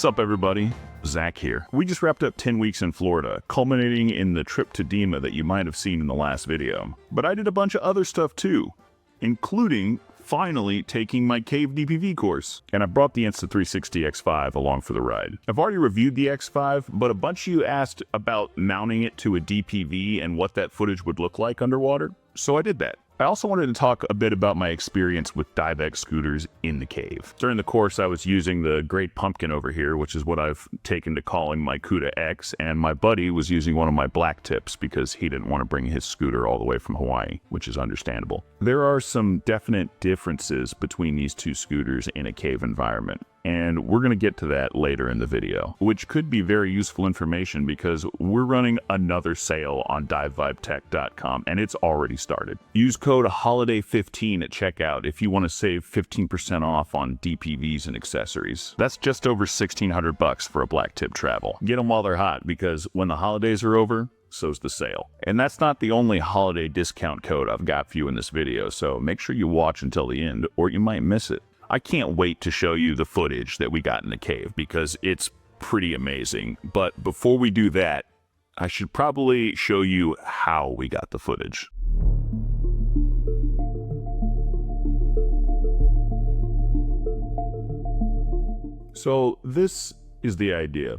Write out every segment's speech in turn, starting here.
What's up, everybody? Zach here. We just wrapped up 10 weeks in Florida, culminating in the trip to Dima that you might have seen in the last video. But I did a bunch of other stuff too, including finally taking my cave DPV course. And I brought the Insta360 X5 along for the ride. I've already reviewed the X5, but a bunch of you asked about mounting it to a DPV and what that footage would look like underwater, so I did that. I also wanted to talk a bit about my experience with DiveX scooters in the cave. During the course, I was using the Great Pumpkin over here, which is what I've taken to calling my CudaX, and my buddy was using one of my BlackTips because he didn't want to bring his scooter all the way from Hawaii, which is understandable. There are some definite differences between these two scooters in a cave environment, and we're going to get to that later in the video, which could be very useful information because we're running another sale on DiveVibetech.com, and it's already started. Use code HOLIDAY15 at checkout if you want to save 15% off on DPVs and accessories. That's just over $1,600 for a BlackTip travel. Get them while they're hot, because when the holidays are over, so's the sale. And that's not the only holiday discount code I've got for you in this video, so make sure you watch until the end or you might miss it. I can't wait to show you the footage that we got in the cave because it's pretty amazing. But before we do that, I should probably show you how we got the footage. So this is the idea.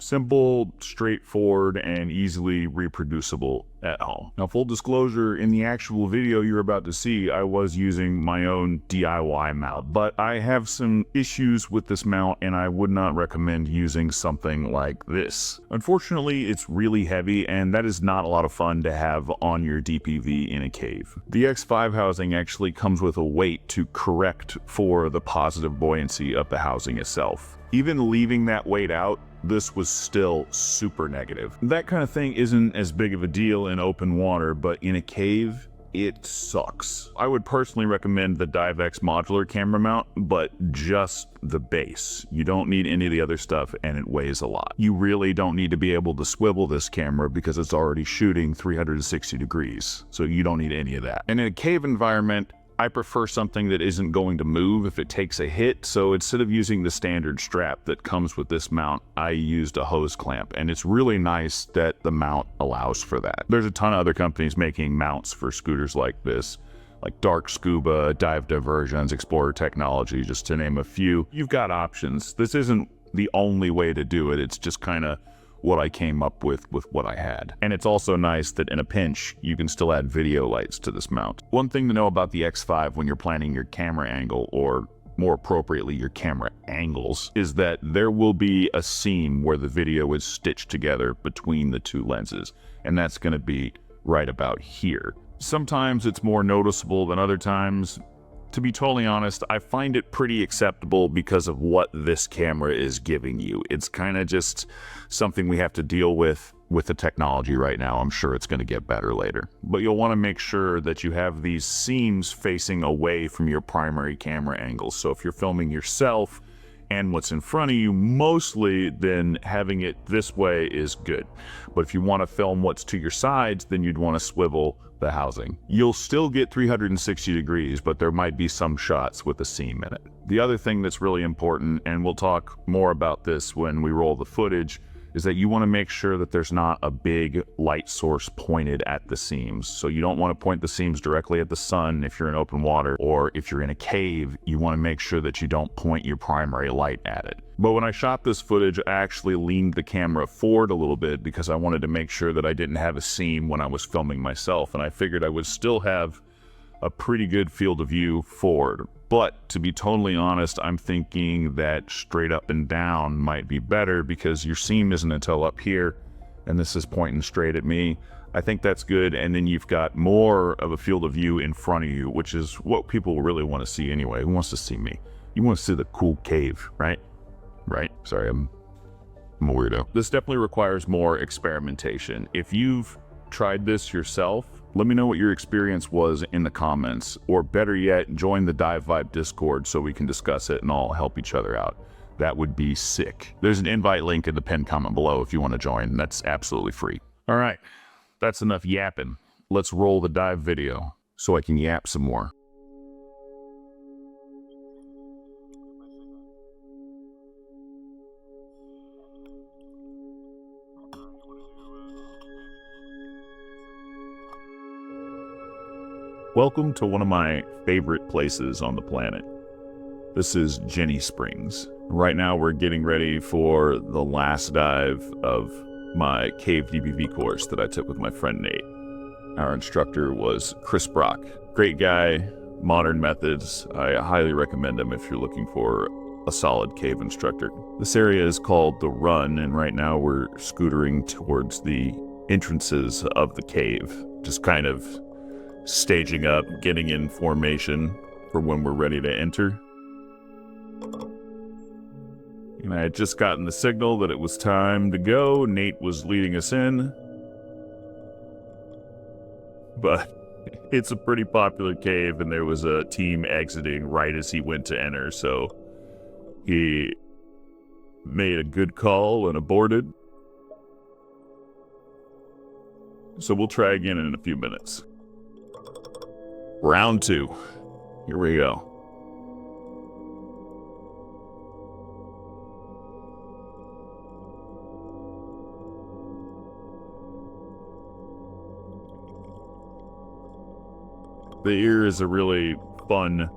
Simple, straightforward, and easily reproducible at home. Now, full disclosure, in the actual video you're about to see, I was using my own DIY mount, but I have some issues with this mount and I would not recommend using something like this. Unfortunately, it's really heavy and that is not a lot of fun to have on your DPV in a cave. The X5 housing actually comes with a weight to correct for the positive buoyancy of the housing itself. Even leaving that weight out, this was still super negative. That kind of thing isn't as big of a deal in open water, but in a cave, it sucks. I would personally recommend the DiveX modular camera mount, but just the base. You don't need any of the other stuff, and it weighs a lot. You really don't need to be able to swivel this camera because it's already shooting 360 degrees, so you don't need any of that. And in a cave environment, I prefer something that isn't going to move if it takes a hit, so instead of using the standard strap that comes with this mount, I used a hose clamp, and it's really nice that the mount allows for that. There's a ton of other companies making mounts for scooters like this, like Dark Scuba, Dive Diversions, Explorer Technology, just to name a few. You've got options. This isn't the only way to do it, it's just kind of what I came up with what I had. And it's also nice that in a pinch, you can still add video lights to this mount. One thing to know about the X5 when you're planning your camera angle, or more appropriately, your camera angles, is that there will be a seam where the video is stitched together between the two lenses, and that's gonna be right about here. Sometimes it's more noticeable than other times. To be totally honest, I find it pretty acceptable because of what this camera is giving you. It's kind of just something we have to deal with the technology right now. I'm sure it's going to get better later. But you'll want to make sure that you have these seams facing away from your primary camera angles. So if you're filming yourself and what's in front of you mostly, then having it this way is good. But if you want to film what's to your sides, then you'd want to swivel the housing. You'll still get 360 degrees, but there might be some shots with a seam in it. The other thing that's really important, and we'll talk more about this when we roll the footage, is that you want to make sure that there's not a big light source pointed at the seams. So you don't want to point the seams directly at the sun if you're in open water, or if you're in a cave, you want to make sure that you don't point your primary light at it. But when I shot this footage, I actually leaned the camera forward a little bit because I wanted to make sure that I didn't have a seam when I was filming myself, and I figured I would still have a pretty good field of view forward. But to be totally honest, I'm thinking that straight up and down might be better because your seam isn't until up here, and this is pointing straight at me. I think that's good, and then you've got more of a field of view in front of you, which is what people really want to see anyway. Who wants to see me? You want to see the cool cave, right? Right? Sorry, I'm a weirdo. This definitely requires more experimentation. If you've tried this yourself, let me know what your experience was in the comments, or better yet, join the Dive Vibe Discord so we can discuss it and all help each other out. That would be sick. There's an invite link in the pinned comment below if you want to join. That's absolutely free. All right, that's enough yapping. Let's roll the dive video so I can yap some more. Welcome to one of my favorite places on the planet. This is Jenny Springs. Right now we're getting ready for the last dive of my cave DPV course that I took with my friend Nate. Our instructor was Chris Brock. Great guy, modern methods. I highly recommend him if you're looking for a solid cave instructor. This area is called The Run, and right now we're scootering towards the entrances of the cave. Just kind of staging up, getting in formation for when we're ready to enter. And I had just gotten the signal that it was time to go. Nate was leading us in. But it's a pretty popular cave, and there was a team exiting right as he went to enter, so he made a good call and aborted. So we'll try again in a few minutes. Round 2. Here we go. The ear is a really fun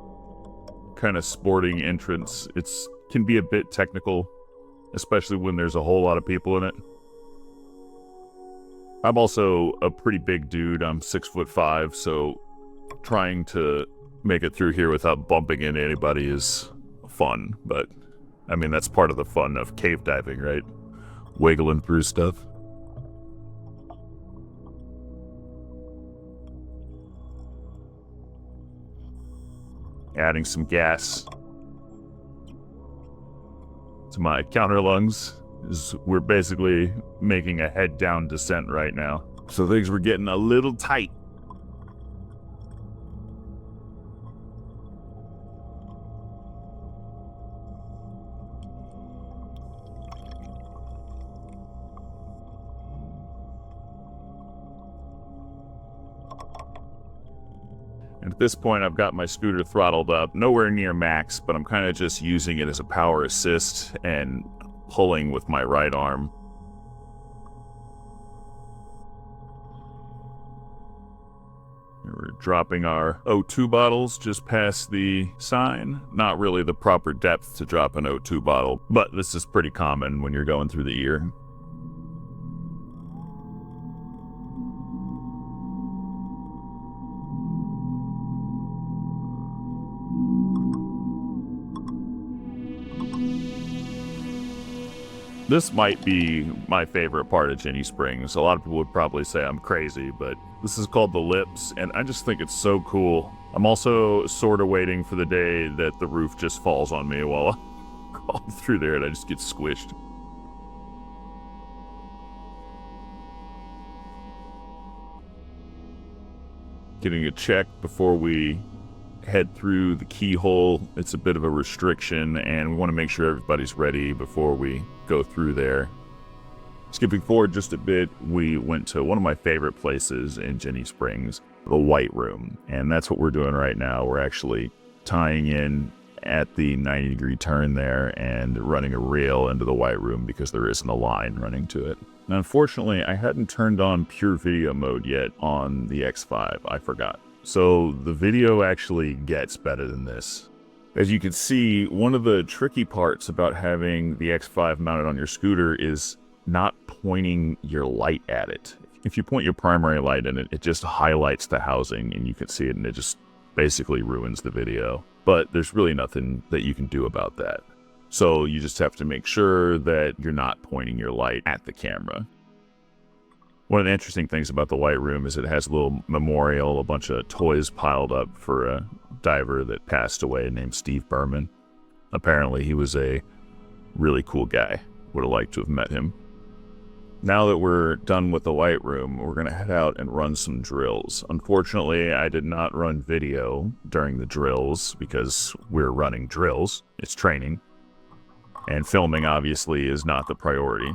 kind of sporting entrance. It can be a bit technical, especially when there's a whole lot of people in it. I'm also a pretty big dude. I'm 6'5", so trying to make it through here without bumping into anybody is fun. But, I mean, that's part of the fun of cave diving, right? Wiggling through stuff. Adding some gas to my counter lungs. We're basically making a head-down descent right now. So things were getting a little tight. And at this point, I've got my scooter throttled up, nowhere near max, but I'm kind of just using it as a power assist and pulling with my right arm. We're dropping our O2 bottles just past the sign. Not really the proper depth to drop an O2 bottle, but this is pretty common when you're going through the ear. This might be my favorite part of Jenny Springs. A lot of people would probably say I'm crazy, but this is called The Lips, and I just think it's so cool. I'm also sort of waiting for the day that the roof just falls on me while I'm going through there and I just get squished. Getting a check before we head through the keyhole. It's a bit of a restriction, and we want to make sure everybody's ready before we go through there. Skipping forward just a bit, we went to one of my favorite places in Jenny Springs, the White Room, and that's what we're doing right now. We're actually tying in at the 90-degree turn there and running a rail into the White Room because there isn't a line running to it. Now, unfortunately, I hadn't turned on pure video mode yet on the X5. I forgot. So the video actually gets better than this. As you can see, one of the tricky parts about having the X5 mounted on your scooter is not pointing your light at it. If you point your primary light in it, it just highlights the housing and you can see it, and it just basically ruins the video. But there's really nothing that you can do about that. So you just have to make sure that you're not pointing your light at the camera. One of the interesting things about the White Room is it has a little memorial, a bunch of toys piled up for a diver that passed away named Steve Berman. Apparently he was a really cool guy. Would have liked to have met him. Now that we're done with the White Room, we're going to head out and run some drills. Unfortunately, I did not run video during the drills because we're running drills. It's training. And filming, obviously, is not the priority.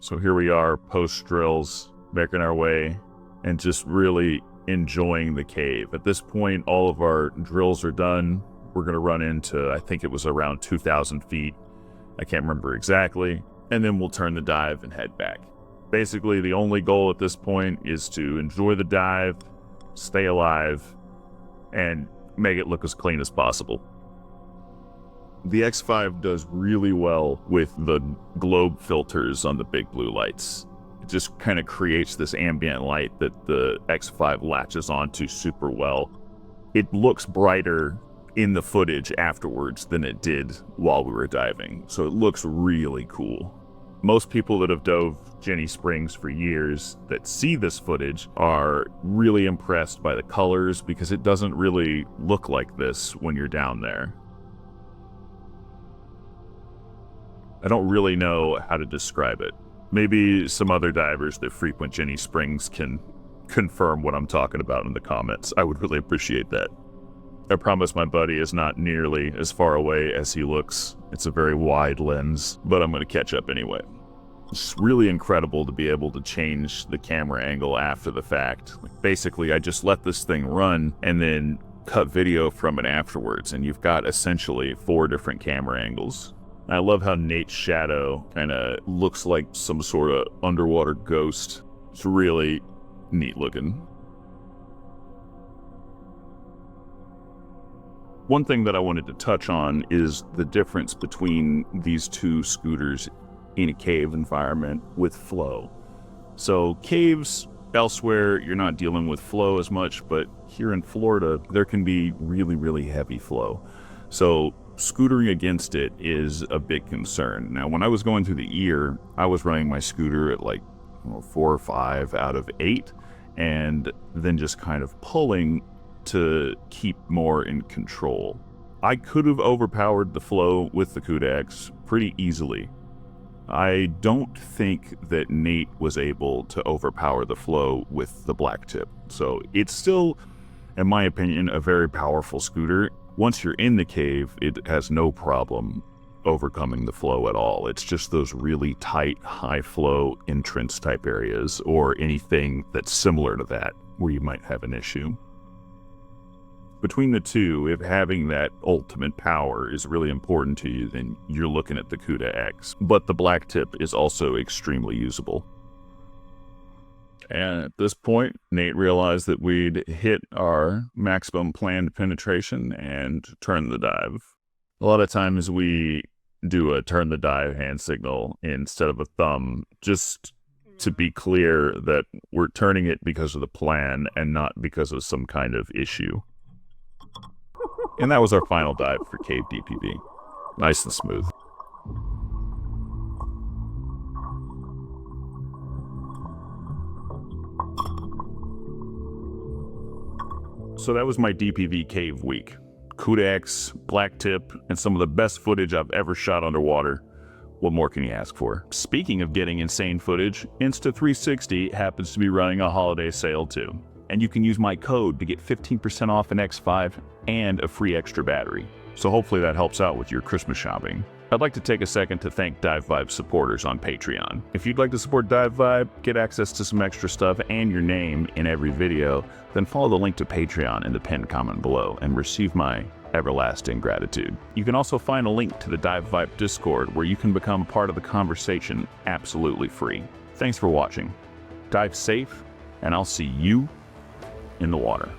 So here we are, post-drills, making our way, and just really enjoying the cave. At this point, all of our drills are done. We're going to run into, I think it was around 2,000 feet. I can't remember exactly. And then we'll turn the dive and head back. Basically, the only goal at this point is to enjoy the dive, stay alive, and make it look as clean as possible. The X5 does really well with the globe filters on the big blue lights. It just kind of creates this ambient light that the X5 latches onto super well. It looks brighter in the footage afterwards than it did while we were diving, so it looks really cool. Most people that have dove Jenny Springs for years that see this footage are really impressed by the colors because it doesn't really look like this when you're down there. I don't really know how to describe it. Maybe some other divers that frequent Jenny Springs can confirm what I'm talking about in the comments. I would really appreciate that. I promise my buddy is not nearly as far away as he looks. It's a very wide lens, but I'm going to catch up anyway. It's really incredible to be able to change the camera angle after the fact. Basically, I just let this thing run and then cut video from it afterwards, and you've got essentially 4 different camera angles. I love how Nate's shadow kind of looks like some sort of underwater ghost. It's really neat looking. One thing that I wanted to touch on is the difference between these two scooters in a cave environment with flow. So caves elsewhere, you're not dealing with flow as much, but here in Florida, there can be really, really heavy flow. So scootering against it is a big concern. Now, when I was going through the ear, I was running my scooter at like 4 or 5 out of 8, and then just kind of pulling to keep more in control. I could have overpowered the flow with the CudaX pretty easily. I don't think that Nate was able to overpower the flow with the BlackTip. So it's still, in my opinion, a very powerful scooter. Once you're in the cave, it has no problem overcoming the flow at all. It's just those really tight, high flow entrance type areas or anything that's similar to that where you might have an issue. Between the two, if having that ultimate power is really important to you, then you're looking at the CudaX. But the BlackTip is also extremely usable. And at this point, Nate realized that we'd hit our maximum planned penetration and turn the dive. A lot of times we do a turn the dive hand signal instead of a thumb, just to be clear that we're turning it because of the plan and not because of some kind of issue. And that was our final dive for Cave DPV. Nice and smooth. So that was my DPV cave week. CudaX, BlackTip, and some of the best footage I've ever shot underwater. What more can you ask for? Speaking of getting insane footage, Insta360 happens to be running a holiday sale too. And you can use my code to get 15% off an X5 and a free extra battery. So hopefully that helps out with your Christmas shopping. I'd like to take a second to thank DiveVibe supporters on Patreon. If you'd like to support DiveVibe, get access to some extra stuff and your name in every video, then follow the link to Patreon in the pinned comment below and receive my everlasting gratitude. You can also find a link to the DiveVibe Discord where you can become part of the conversation absolutely free. Thanks for watching. Dive safe, and I'll see you in the water.